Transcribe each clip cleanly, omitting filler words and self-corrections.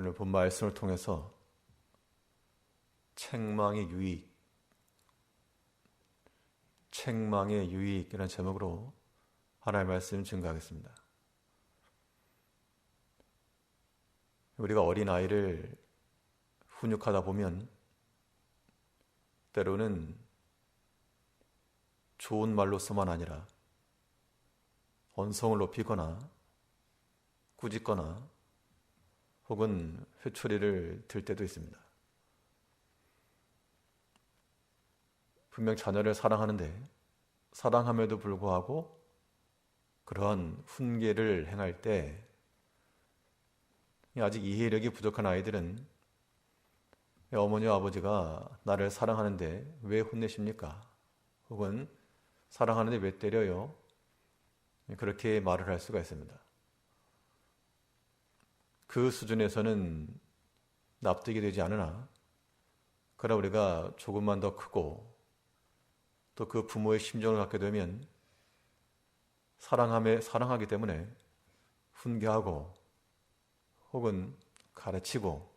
오늘 본 말씀을 통해서 책망의 유익이라는 제목으로 하나님의 말씀을 증거하겠습니다. 우리가 어린아이를 훈육하다 보면 때로는 좋은 말로서만 아니라 언성을 높이거나 꾸짖거나 혹은 회초리를 들 때도 있습니다. 분명 자녀를 사랑하는데 사랑함에도 불구하고 그러한 훈계를 행할 때 아직 이해력이 부족한 아이들은 어머니와 아버지가 나를 사랑하는데 왜 혼내십니까? 혹은 사랑하는데 왜 때려요? 그렇게 말을 할 수가 있습니다. 그 수준에서는 납득이 되지 않으나 그러나 우리가 조금만 더 크고 또 그 부모의 심정을 갖게 되면 사랑하기 때문에 훈계하고 혹은 가르치고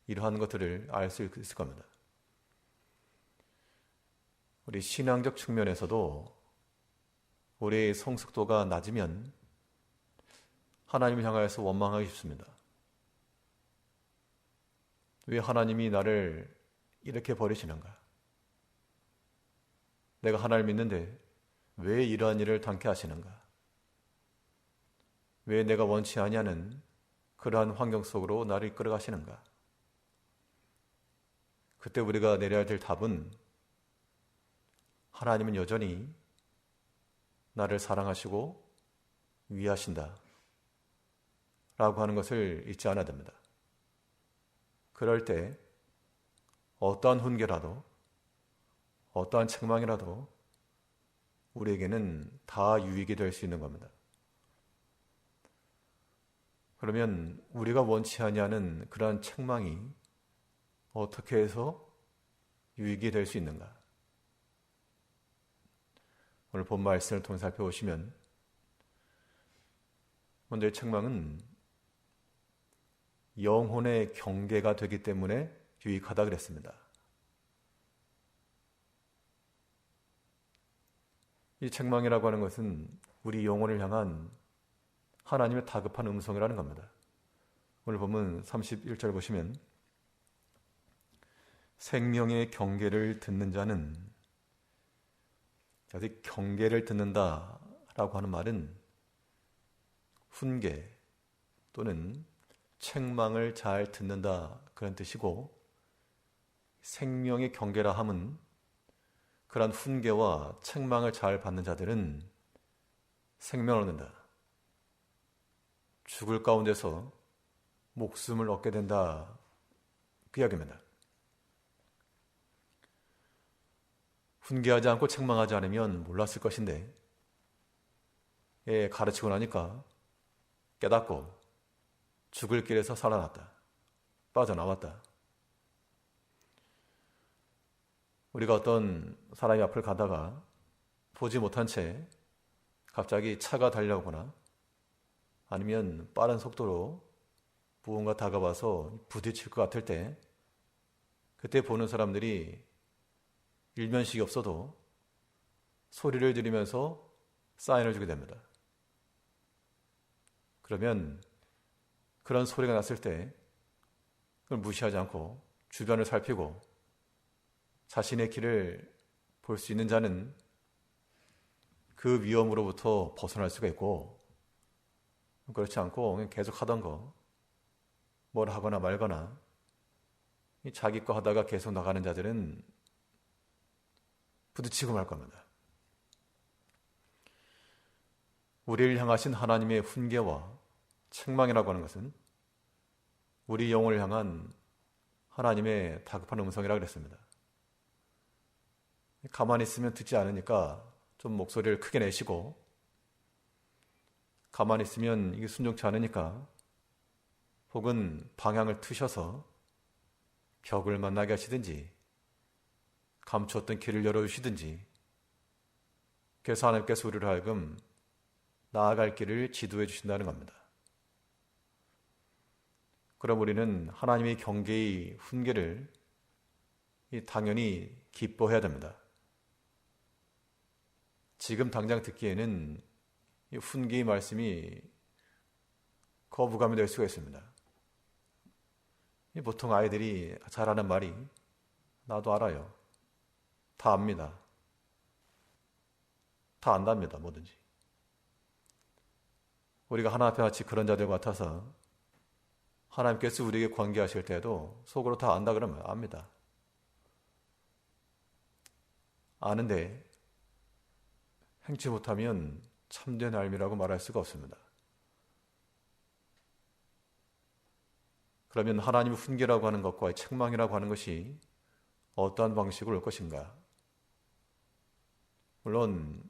이러한 것들을 알 수 있을 겁니다. 우리 신앙적 측면에서도 우리의 성숙도가 낮으면 하나님을 향하여서 원망하기 쉽습니다. 왜 하나님이 나를 이렇게 버리시는가? 내가 하나님을 믿는데 왜 이러한 일을 당케 하시는가? 왜 내가 원치 아니하는 그러한 환경 속으로 나를 이끌어 가시는가? 그때 우리가 내려야 될 답은 하나님은 여전히 나를 사랑하시고 위하신다 라고 하는 것을 잊지 않아야 됩니다. 그럴 때 어떠한 훈계라도 어떠한 책망이라도 우리에게는 다 유익이 될 수 있는 겁니다. 그러면 우리가 원치 아니하는 그러한 책망이 어떻게 해서 유익이 될 수 있는가? 오늘 본 말씀을 통해 살펴보시면 먼저 이 책망은 영혼의 경계가 되기 때문에 유익하다 그랬습니다. 이 책망이라고 하는 것은 우리 영혼을 향한 하나님의 다급한 음성이라는 겁니다. 오늘 보면 31절 보시면 생명의 경계를 듣는 자는, 여기 경계를 듣는다라고 하는 말은 훈계 또는 책망을 잘 듣는다 그런 뜻이고, 생명의 경계라 함은 그러한 훈계와 책망을 잘 받는 자들은 생명을 얻는다, 죽을 가운데서 목숨을 얻게 된다, 그 이야기입니다. 훈계하지 않고 책망하지 않으면 몰랐을 것인데 가르치고 나니까 깨닫고 죽을 길에서 살아났다, 빠져나왔다. 우리가 어떤 사람이 앞을 가다가 보지 못한 채 갑자기 차가 달려오거나 아니면 빠른 속도로 무언가 다가와서 부딪힐 것 같을 때, 그때 보는 사람들이 일면식이 없어도 소리를 지르면서 사인을 주게 됩니다. 그러면 그런 소리가 났을 때 그걸 무시하지 않고 주변을 살피고 자신의 길을 볼 수 있는 자는 그 위험으로부터 벗어날 수가 있고, 그렇지 않고 그냥 계속 하던 거 뭘 하거나 말거나 자기 거 하다가 계속 나가는 자들은 부딪히고 말 겁니다. 우리를 향하신 하나님의 훈계와 책망이라고 하는 것은 우리 영혼을 향한 하나님의 다급한 음성이라고 그랬습니다. 가만히 있으면 듣지 않으니까 좀 목소리를 크게 내시고, 가만히 있으면 이게 순종치 않으니까 혹은 방향을 트셔서 벽을 만나게 하시든지 감추었던 길을 열어주시든지, 그래서 하나님께서 우리를 하여금 나아갈 길을 지도해 주신다는 겁니다. 그럼 우리는 하나님의 경계의 훈계를 당연히 기뻐해야 됩니다. 지금 당장 듣기에는 이 훈계의 말씀이 거부감이 될 수가 있습니다. 보통 아이들이 잘하는 말이 나도 알아요. 다 압니다. 다 안답니다. 뭐든지. 우리가 하나님 앞에 같이 그런 자들 같아서 하나님께서 우리에게 관계하실 때도 속으로 다 안다 그러면 압니다. 아는데 행치 못하면 참된 알미라고 말할 수가 없습니다. 그러면 하나님의 훈계라고 하는 것과 책망이라고 하는 것이 어떠한 방식으로 올 것인가? 물론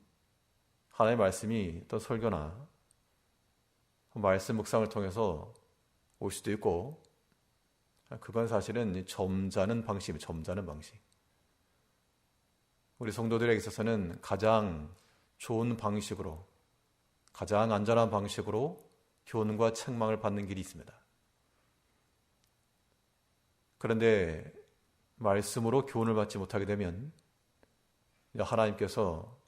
하나님의 말씀이 또 설교나 말씀 묵상을 통해서 올 수도 있고, 그건 사실은 점잖은 방식입니다. 점잖은 방식. 우리 성도들에게 있어서는 가장 좋은 방식으로, 가장 안전한 방식으로 교훈과 책망을 받는 길이 있습니다. 그런데 말씀으로 교훈을 받지 못하게 되면 하나님께서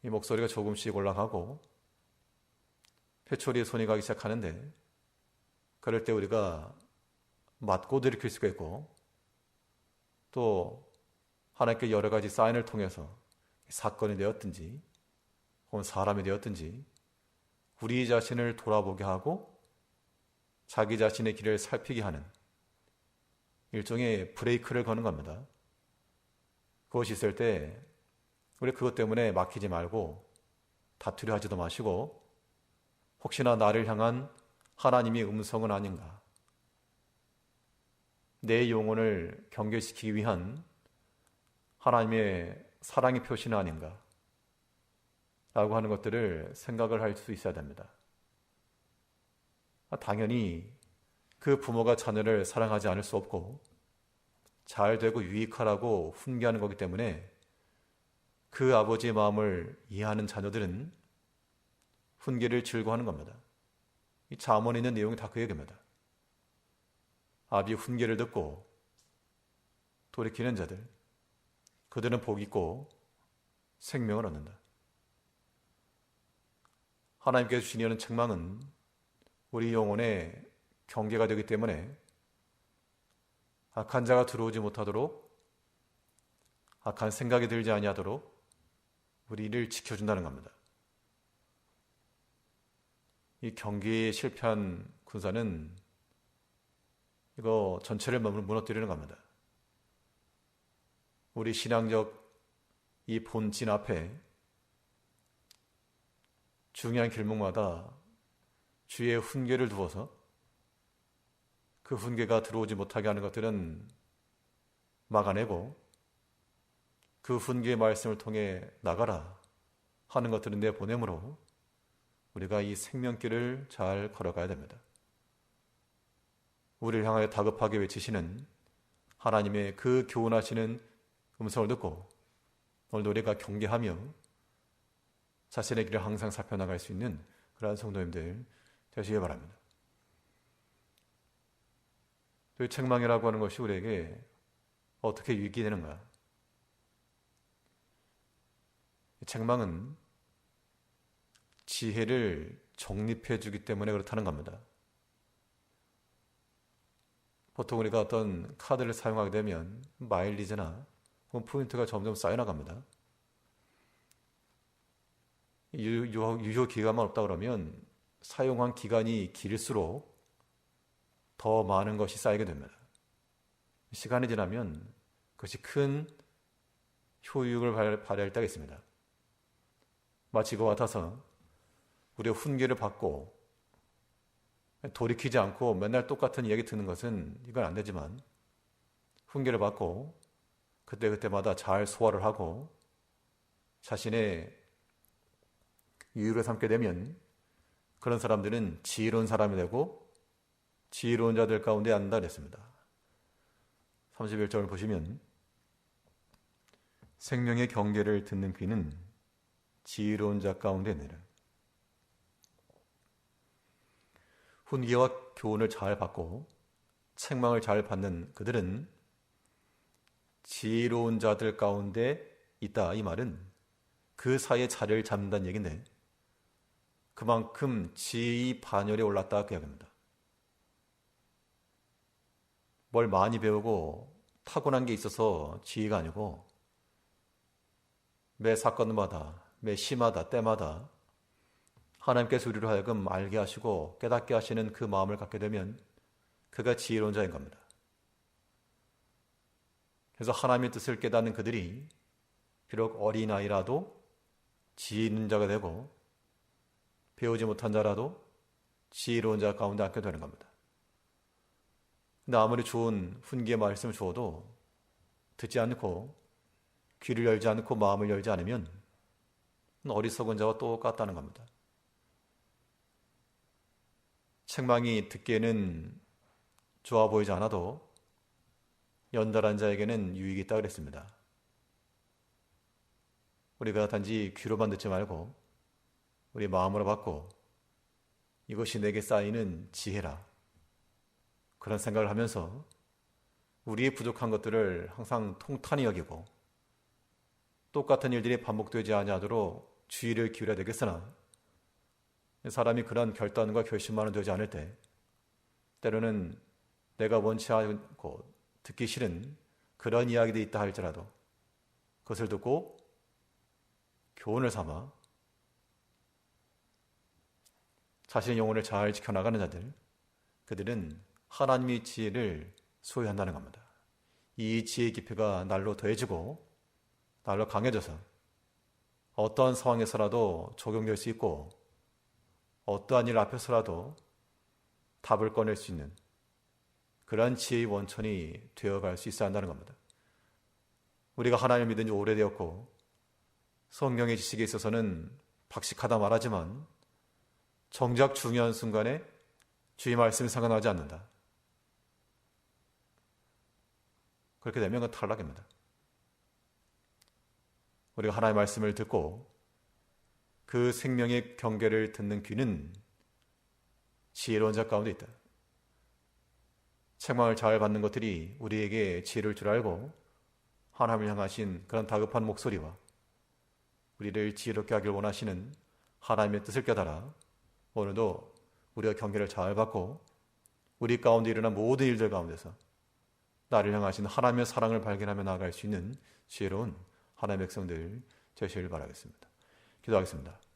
이 목소리가 조금씩 올라가고 회초리에 손이 가기 시작하는데, 그럴 때 우리가 맞고 들이킬 수가 있고, 또 하나님께 여러 가지 사인을 통해서 사건이 되었든지 혹은 사람이 되었든지 우리 자신을 돌아보게 하고 자기 자신의 길을 살피게 하는 일종의 브레이크를 거는 겁니다. 그것이 있을 때 우리 그것 때문에 막히지 말고 다투려 하지도 마시고, 혹시나 나를 향한 하나님의 음성은 아닌가, 내 영혼을 경계시키기 위한 하나님의 사랑의 표시는 아닌가 라고 하는 것들을 생각을 할 수 있어야 됩니다. 당연히 그 부모가 자녀를 사랑하지 않을 수 없고 잘 되고 유익하라고 훈계하는 거기 때문에 그 아버지의 마음을 이해하는 자녀들은 훈계를 즐거워하는 겁니다. 이 잠언에 있는 내용이 다 그 얘기입니다. 아비의 훈계를 듣고 돌이키는 자들, 그들은 복 있고 생명을 얻는다. 하나님께서 주시는 책망은 우리 영혼의 경계가 되기 때문에 악한 자가 들어오지 못하도록, 악한 생각이 들지 아니하도록 우리를 지켜준다는 겁니다. 이 경계에 실패한 군사는 이거 전체를 무너뜨리는 겁니다. 우리 신앙적 이 본진 앞에 중요한 길목마다 주의 훈계를 두어서 그 훈계가 들어오지 못하게 하는 것들은 막아내고, 그 훈계의 말씀을 통해 나가라 하는 것들은 내보냄으로 우리가 이 생명길을 잘 걸어가야 됩니다. 우리를 향하여 다급하게 외치시는 하나님의 그 교훈하시는 음성을 듣고 오늘도 우리가 경계하며 자신의 길을 항상 살펴나갈 수 있는 그러한 성도님들 되시기 바랍니다. 또 이 책망이라고 하는 것이 우리에게 어떻게 유익이 되는가? 이 책망은 지혜를 정립해 주기 때문에 그렇다는 겁니다. 보통 우리가 어떤 카드를 사용하게 되면 마일리지나 포인트가 점점 쌓여나갑니다. 유효 기간만 없다 그러면 사용한 기간이 길수록 더 많은 것이 쌓이게 됩니다. 시간이 지나면 그것이 큰 효율을 발휘할 때가 있습니다. 마치 그와 같아서 우리가 훈계를 받고 돌이키지 않고 맨날 똑같은 이야기 듣는 것은 이건 안 되지만, 훈계를 받고 그때그때마다 잘 소화를 하고 자신의 유익을 삼게 되면 그런 사람들은 지혜로운 사람이 되고 지혜로운 자들 가운데 앉는다 그랬습니다. 31절을 보시면 생명의 경계를 듣는 귀는 지혜로운 자 가운데 있느니라. 훈계와 교훈을 잘 받고 책망을 잘 받는 그들은 지혜로운 자들 가운데 있다. 이 말은 그 사이에 자리를 잡는다는 얘기인데 그만큼 지혜의 반열에 올랐다 그 이야기입니다. 뭘 많이 배우고 타고난 게 있어서 지혜가 아니고 매 사건마다 매 시마다 때마다 하나님께서 우리로 하여금 알게 하시고 깨닫게 하시는 그 마음을 갖게 되면 그가 지혜로운 자인 겁니다. 그래서 하나님의 뜻을 깨닫는 그들이 비록 어린아이라도 지혜 있는 자가 되고 배우지 못한 자라도 지혜로운 자 가운데 앉게 되는 겁니다. 근데 아무리 좋은 훈계의 말씀을 주어도 듣지 않고 귀를 열지 않고 마음을 열지 않으면 어리석은 자와 똑같다는 겁니다. 책망이 듣기에는 좋아 보이지 않아도 연달한 자에게는 유익이 있다 그랬습니다. 우리가 단지 귀로만 듣지 말고 우리 마음으로 받고 이것이 내게 쌓이는 지혜라. 그런 생각을 하면서 우리의 부족한 것들을 항상 통탄히 여기고 똑같은 일들이 반복되지 아니하도록 주의를 기울여야 되겠으나 사람이 그런 결단과 결심만은 되지 않을 때 때로는 내가 원치 않고 듣기 싫은 그런 이야기들이 있다 할지라도 그것을 듣고 교훈을 삼아 자신의 영혼을 잘 지켜나가는 자들, 그들은 하나님의 지혜를 소유한다는 겁니다. 이 지혜의 깊이가 날로 더해지고 날로 강해져서 어떠한 상황에서라도 적용될 수 있고 어떠한 일 앞에서라도 답을 꺼낼 수 있는 그러한 지혜의 원천이 되어갈 수 있어야 한다는 겁니다. 우리가 하나님을 믿은 지 오래되었고 성경의 지식에 있어서는 박식하다 말하지만 정작 중요한 순간에 주의 말씀이 생각나지 않는다. 그렇게 되면 그건 탈락입니다. 우리가 하나님의 말씀을 듣고 그 생명의 경계를 듣는 귀는 지혜로운 자 가운데 있다. 책망을 잘 받는 것들이 우리에게 지혜를 줄 알고 하나님을 향하신 그런 다급한 목소리와 우리를 지혜롭게 하길 원하시는 하나님의 뜻을 깨달아 오늘도 우리가 경계를 잘 받고 우리 가운데 일어난 모든 일들 가운데서 나를 향하신 하나님의 사랑을 발견하며 나아갈 수 있는 지혜로운 하나님의 백성들 되시길 바라겠습니다. 기도하겠습니다.